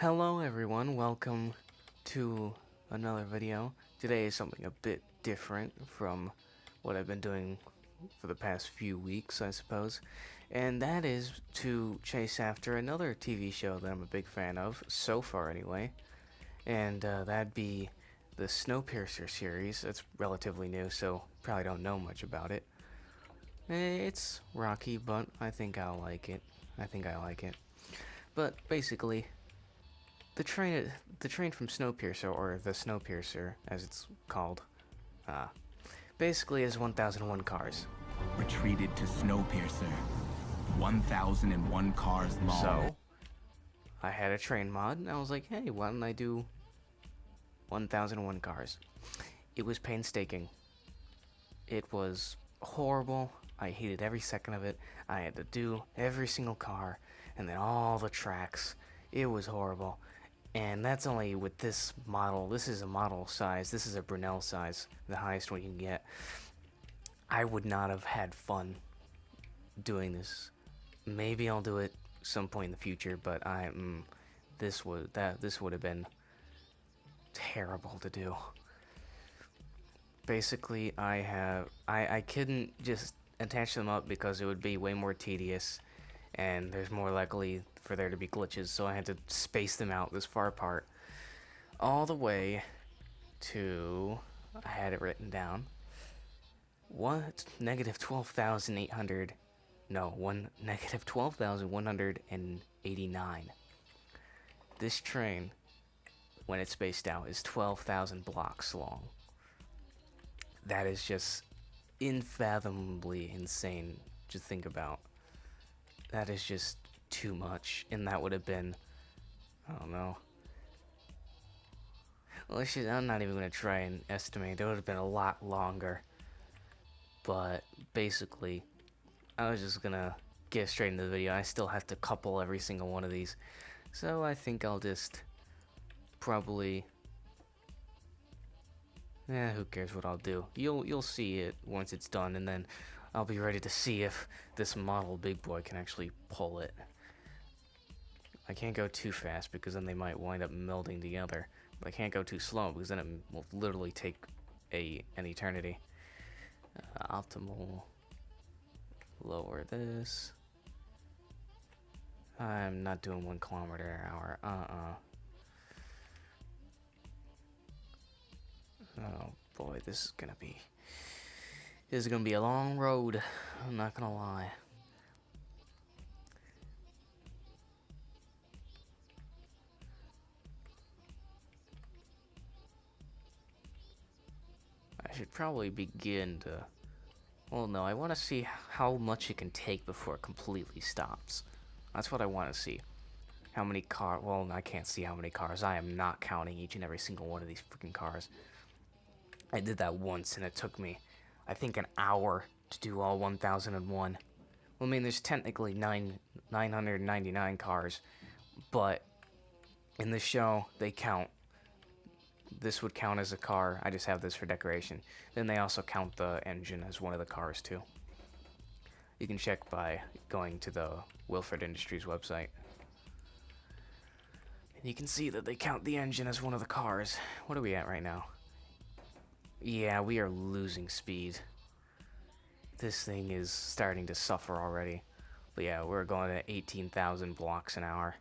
Hello everyone, welcome to another video. Today is something a bit different from what I've been doing for the past few weeks, I suppose. And that is to chase after another TV show that I'm a big fan of, so far anyway. And that'd be the Snowpiercer series. It's relatively new, so probably don't know much about it. It's rocky, but I think I'll like it. I like it. But basically, the train from Snowpiercer, or the Snowpiercer, as it's called, basically is 1001 cars. Retreated to Snowpiercer. 1001 cars long. So, I had a train mod, and I was like, hey, why don't I do 1001 cars? It was painstaking. It was horrible. I hated every second of it. I had to do every single car, and then all the tracks. It was horrible. And that's only with this model. This is a model size. This is a Brunel size, the highest one you can get. I would not have had fun doing this. Maybe I'll do it some point in the future, but this would have been terrible to do. Basically, I couldn't just attach them up because it would be way more tedious, and there's more likely for there to be glitches, so I had to space them out this far apart. All the way to, I had it written down, negative 12,800, no, negative 12,189. This train, when it's spaced out, is 12,000 blocks long. That is just unfathomably insane to think about. That is just too much, and that would have been, I don't know. Well, I'm not even going to try and estimate. It would have been a lot longer. But basically, I was just going to get straight into the video. I still have to couple every single one of these. So I think I'll just probably, who cares what I'll do. You'll see it once it's done, and then I'll be ready to see if this model big boy can actually pull it. I can't go too fast because then they might wind up melding together. But I can't go too slow because then it will literally take an eternity. Optimal. Lower this. I'm not doing 1 kilometer an hour. Oh boy, this is gonna be a long road. I'm not gonna lie. I should probably begin to... Well, no, I want to see how much it can take before it completely stops. That's what I want to see. How many cars... Well, I can't see how many cars. I am not counting each and every single one of these freaking cars. I did that once, and it took me, I think, an hour to do all 1001. Well, I mean, there's technically 999 cars, but in the show, they count. This would count as a car. I just have this for decoration. Then they also count the engine as one of the cars, too. You can check by going to the Wilfred Industries website. And you can see that they count the engine as one of the cars. What are we at right now? Yeah, we are losing speed. This thing is starting to suffer already. But yeah, we're going at 18,000 blocks an hour.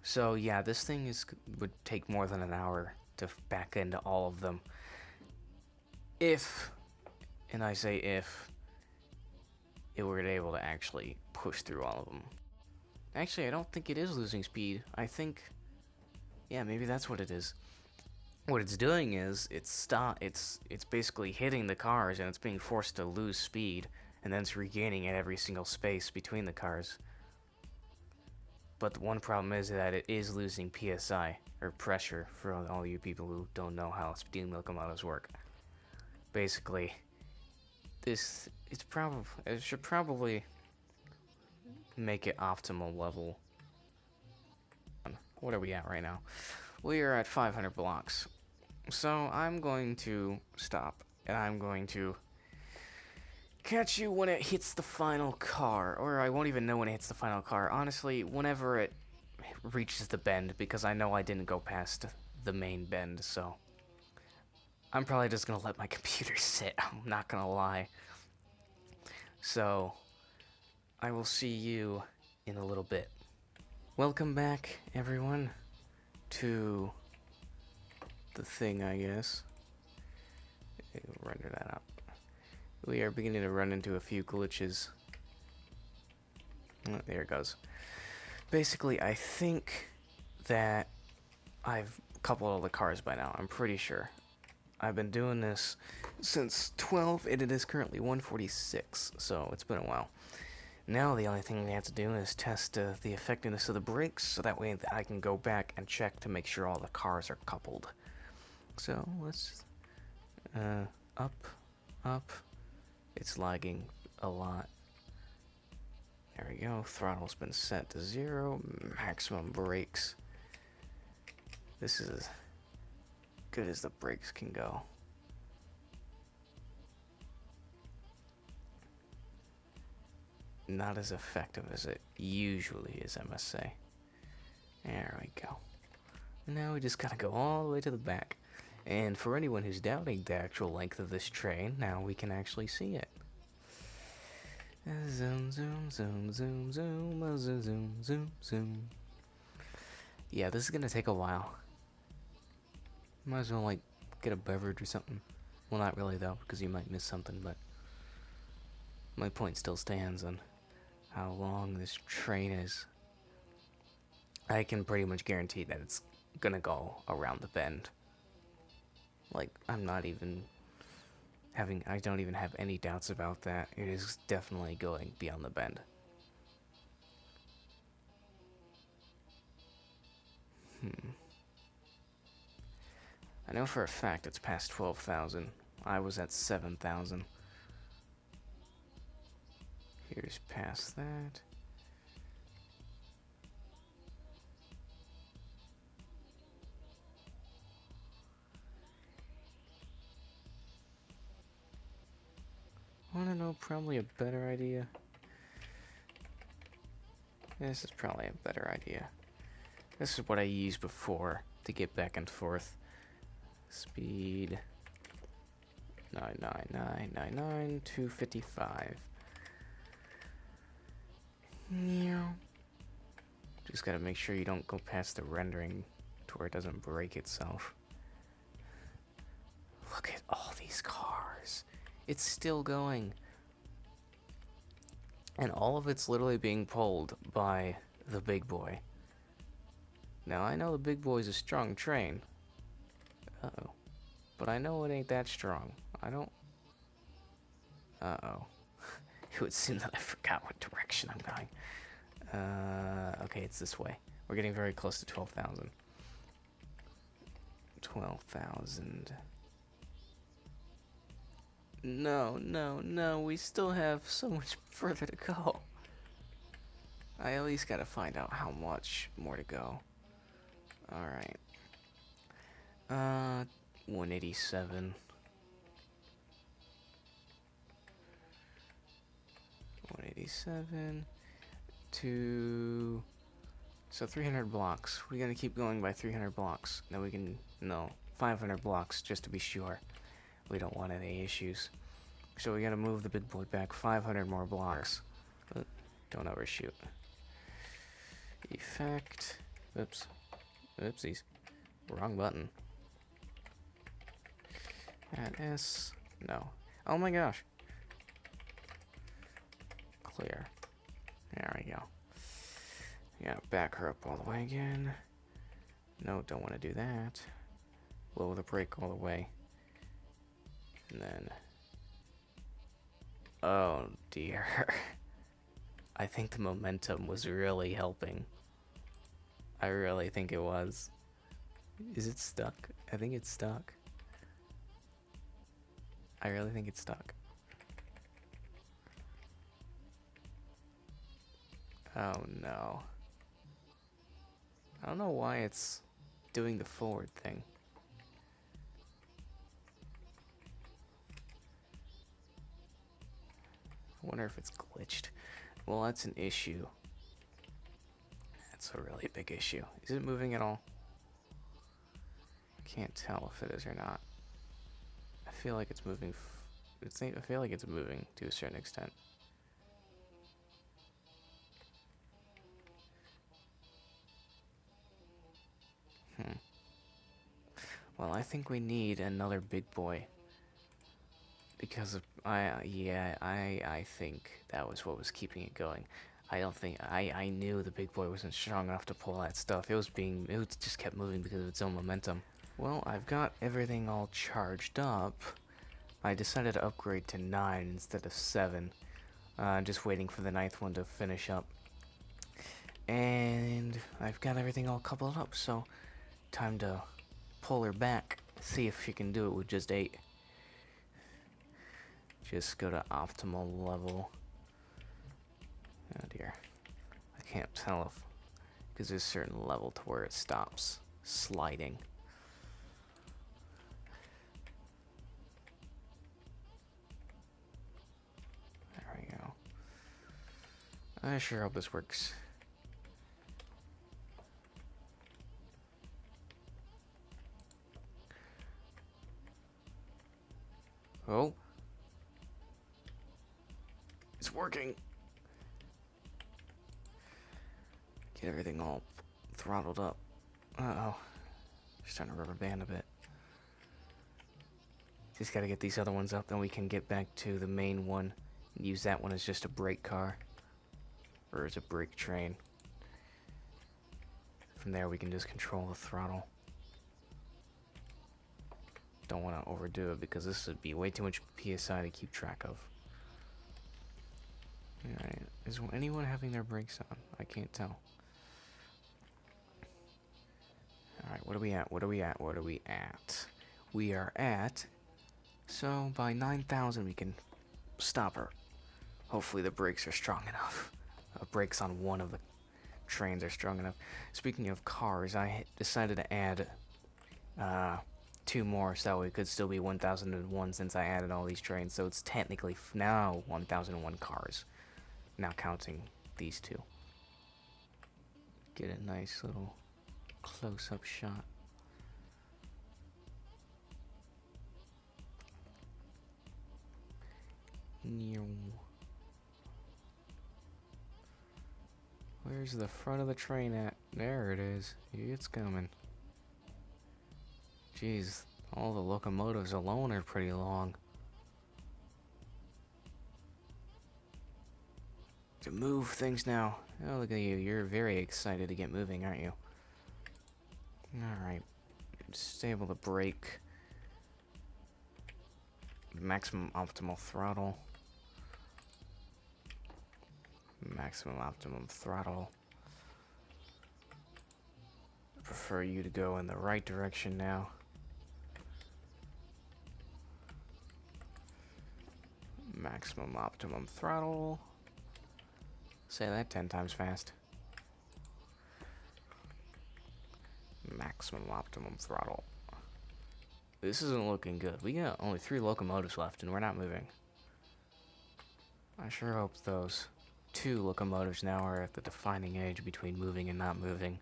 So yeah, this thing would take more than an hour to back into all of them. If, and I say if, it were able to actually push through all of them. Actually, I don't think it is losing speed. I think, yeah, maybe that's what it is. What it's doing is it's basically hitting the cars, and it's being forced to lose speed, and then it's regaining at every single space between the cars. But the one problem is that it is losing PSI, or pressure, for all you people who don't know how steam locomotives work. Basically, it should probably make it optimal level. What are we at right now? We are at 500 blocks. So I'm going to stop, and I'm going to catch you when it hits the final car, or I won't even know when it hits the final car. Honestly, whenever it reaches the bend, because I know I didn't go past the main bend, so I'm probably just gonna let my computer sit. I'm not gonna lie. So I will see you in a little bit. Welcome back, everyone, to the thing, I guess. Render that up. We are beginning to run into a few glitches. Oh, there it goes. Basically, I think that I've coupled all the cars by now. I'm pretty sure. I've been doing this since 12, and it is currently 1:46, so it's been a while. Now the only thing we have to do is test the effectiveness of the brakes, so that way I can go back and check to make sure all the cars are coupled. So let's up. It's lagging a lot. There we go. Throttle's been set to 0. Maximum brakes. This is as good as the brakes can go. Not as effective as it usually is, I must say. There we go. Now we just gotta go all the way to the back. And for anyone who's doubting the actual length of this train, now we can actually see it. Zoom, zoom, zoom, zoom, zoom, zoom, zoom, zoom, zoom. Yeah, this is gonna take a while. Might as well, like, get a beverage or something. Well, not really, though, because you might miss something, but my point still stands on how long this train is. I can pretty much guarantee that it's gonna go around the bend. Like, I don't even have any doubts about that. It is definitely going beyond the bend. I know for a fact it's past 12,000. I was at 7,000. Here's past that. Wanna know probably a better idea? This is probably a better idea. This is what I used before to get back and forth. Speed 99999 255. Just gotta make sure you don't go past the rendering to where it doesn't break itself. Look at all these cars. It's still going. And all of it's literally being pulled by the big boy. Now, I know the big boy's a strong train. Uh-oh. But I know it ain't that strong. I don't... Uh-oh. It would seem that I forgot what direction I'm going. Okay, it's this way. We're getting very close to 12,000. 12,000... No, we still have so much further to go. I at least gotta find out how much more to go. Alright. 187. 187 to... So 300 blocks. We're gonna keep going by 300 blocks. Then we can... No, 500 blocks, just to be sure. We don't want any issues. So we gotta move the big boy back 500 more blocks. Don't overshoot. Effect. Oops. Oopsies. Wrong button. Add S. No. Oh my gosh. Clear. There we go. Yeah, back her up all the way again. No, don't want to do that. Lower the brake all the way. And then... Oh dear. I think the momentum was really helping. I really think it was. Is it stuck? I think it's stuck. I really think it's stuck. Oh no. I don't know why it's doing the forward thing. I wonder if it's glitched. Well, that's an issue. That's a really big issue. Is it moving at all? Can't tell if it is or not. I feel like it's moving. I feel like it's moving to a certain extent. Well, I think we need another big boy. Because of, I think that was what was keeping it going. I don't think, I knew the big boy wasn't strong enough to pull that stuff. It just kept moving because of its own momentum. Well, I've got everything all charged up. I decided to upgrade to 9 instead of 7. Just waiting for the 9th one to finish up. And I've got everything all coupled up, so time to pull her back. See if she can do it with just 8. Just go to optimal level. Oh dear. I can't tell if, because there's a certain level to where it stops sliding. There we go. I sure hope this works. Oh. It's working. Get everything all throttled up. Uh-oh. Just trying to rubber band a bit. Just gotta get these other ones up, then we can get back to the main one and use that one as just a brake car. Or as a brake train. From there we can just control the throttle. Don't want to overdo it because this would be way too much PSI to keep track of. Alright, is anyone having their brakes on? I can't tell. Alright, what are we at? What are we at? What are we at? We are at... So, by 9,000 we can stop her. Hopefully the brakes are strong enough. Brakes on one of the trains are strong enough. Speaking of cars, I decided to add 2 more so that way it could still be 1,001 since I added all these trains. So it's technically now 1,001 cars. Now counting these 2. Get a nice little close-up shot. Where's the front of the train at? There it is. It's coming. Jeez, all the locomotives alone are pretty long. To move things now. Oh, look at you. You're very excited to get moving, aren't you? Alright. Stable the brake. Maximum optimal throttle. Maximum optimum throttle. I prefer you to go in the right direction now. Maximum optimum throttle. Say that 10 times fast. Maximum optimum throttle. This isn't looking good. We got only 3 locomotives left and we're not moving. I sure hope those 2 locomotives now are at the defining age between moving and not moving.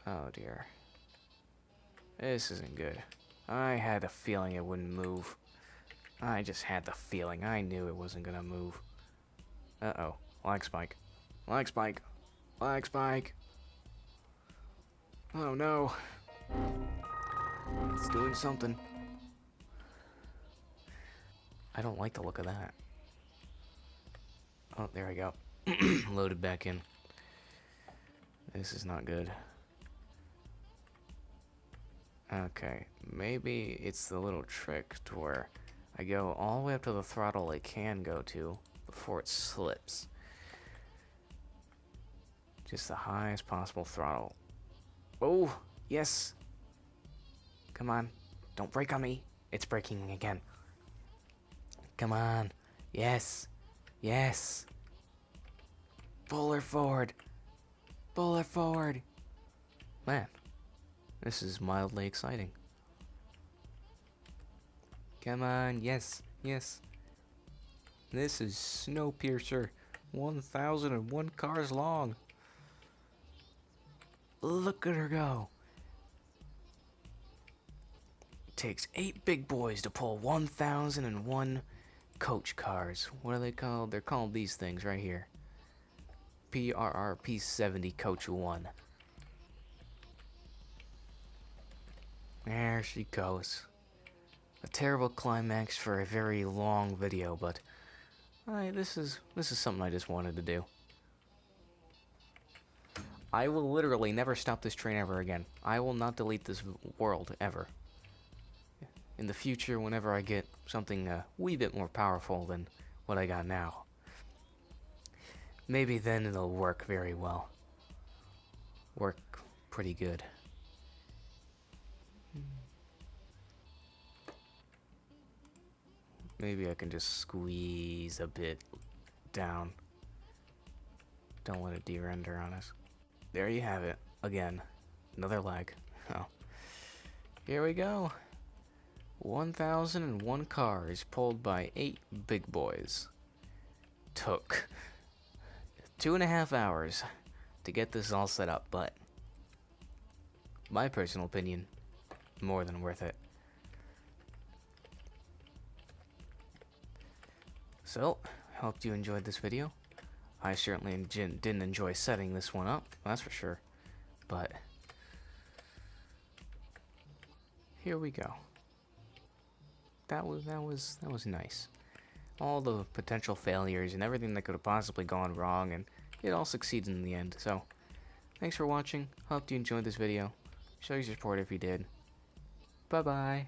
Oh dear. This isn't good. I had a feeling it wouldn't move. I just had the feeling. I knew it wasn't gonna move. Uh-oh. Lag spike. Lag spike. Lag spike. Oh no. It's doing something. I don't like the look of that. Oh, there we go. Loaded back in. This is not good. Okay, maybe it's the little trick to where I go all the way up to the throttle it can go to before it slips. Just the highest possible throttle. Oh, yes. Come on. Don't brake on me. It's braking again. Come on. Yes. Yes. Pull her forward. Pull her forward. Man, this is mildly exciting. Come on. Yes. Yes. This is Snowpiercer. 1001 cars long. Look at her go. It takes 8 big boys to pull 1001 coach cars. What are they called? They're called these things right here. PRRP70 Coach 1. There she goes. A terrible climax for a very long video, but this is something I just wanted to do. I will literally never stop this train ever again. I will not delete this world ever. In the future, whenever I get something a wee bit more powerful than what I got now, maybe then it'll work very well. Work pretty good. Maybe I can just squeeze a bit down. Don't let it de-render on us. There you have it. Again, another lag. Oh. Here we go. 1001 cars pulled by 8 big boys. Took 2.5 hours to get this all set up, but my personal opinion, more than worth it. So, hope you enjoyed this video. I certainly didn't enjoy setting this one up, that's for sure. But here we go. That was nice. All the potential failures and everything that could have possibly gone wrong, and it all succeeded in the end. So, thanks for watching. Hope you enjoyed this video. Show your support if you did. Bye bye.